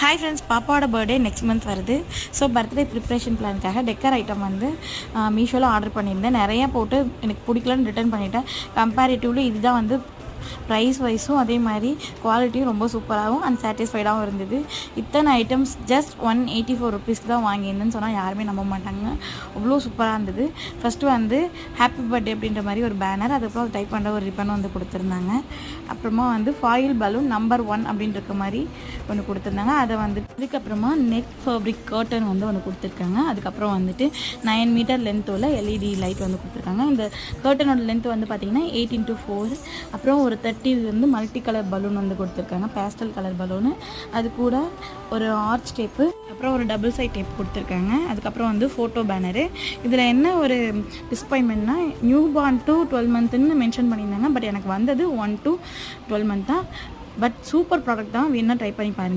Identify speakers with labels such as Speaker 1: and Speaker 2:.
Speaker 1: Hi friends, பாப்பாவோட birthday next month வருது. So birthday preparation பிளானுக்காக டெக்கர் ஐட்டம் வந்து மீஷோவில் ஆர்டர் பண்ணியிருந்தேன். நிறையா போட்டு எனக்கு பிடிக்கலன்னு ரிட்டர்ன் பண்ணிட்டேன். கம்பேரிட்டிவ்லி இதுதான் வந்து ப்ரைஸ் வைஸும் அதே மாதிரி குவாலிட்டியும் ரொம்ப சூப்பராகவும் அண்ட் சாட்டிஸ்ஃபைடாகவும் இருந்தது. இத்தனை ஐட்டம்ஸ் ஜஸ்ட் 184 ருபீஸ்க்கு தான் வாங்கியிருந்தேன்னு சொன்னால் யாருமே நம்ப மாட்டாங்க. அவ்வளோ சூப்பராக இருந்தது. ஃபஸ்ட்டு வந்து ஹாப்பி பர்த்டே அப்படின்ற மாதிரி ஒரு பேனர், அதுக்கப்புறம் அது டைப் பண்ணுற ஒரு ரிப்பன் வந்து கொடுத்துருந்தாங்க. அப்புறமா வந்து ஃபாயில் பலூன் நம்பர் 1 அப்படின்ற மாதிரி ஒன்று கொடுத்துருந்தாங்க. அதை வந்து அதுக்கப்புறமா நெக் ஃபேப்ரிக் கர்டன் வந்து ஒன்று கொடுத்துருக்காங்க. அதுக்கப்புறம் வந்துட்டு 9 மீட்டர் லென்த் உள்ள எல்இடி லைட் வந்து கொடுத்துருக்காங்க. இந்த கர்ட்டனோட லென்த் வந்து பார்த்திங்கன்னா 8x4. அப்புறம் ஒரு 30 வந்து மல்டி கலர் பலூன் வந்து கொடுத்துருக்காங்க, பேஸ்டல் கலர் பலூனு. அது கூட ஒரு ஆர்ச் டேப்பு, அப்புறம் ஒரு டபுள் சைட் டேப் கொடுத்துருக்காங்க. அதுக்கப்புறம் வந்து ஃபோட்டோ பேனரு. இதில் என்ன ஒரு டிசப்பாயின்மெண்ட்னா நியூ பார்ன் டு 12 மந்த்துன்னு மென்ஷன் பண்ணியிருந்தாங்க. பட் எனக்கு வந்தது 1 to 12 மந்த் தான். பட் சூப்பர் ப்ராடக்ட் தான், வேணால் ட்ரை பண்ணி பாருங்கள்.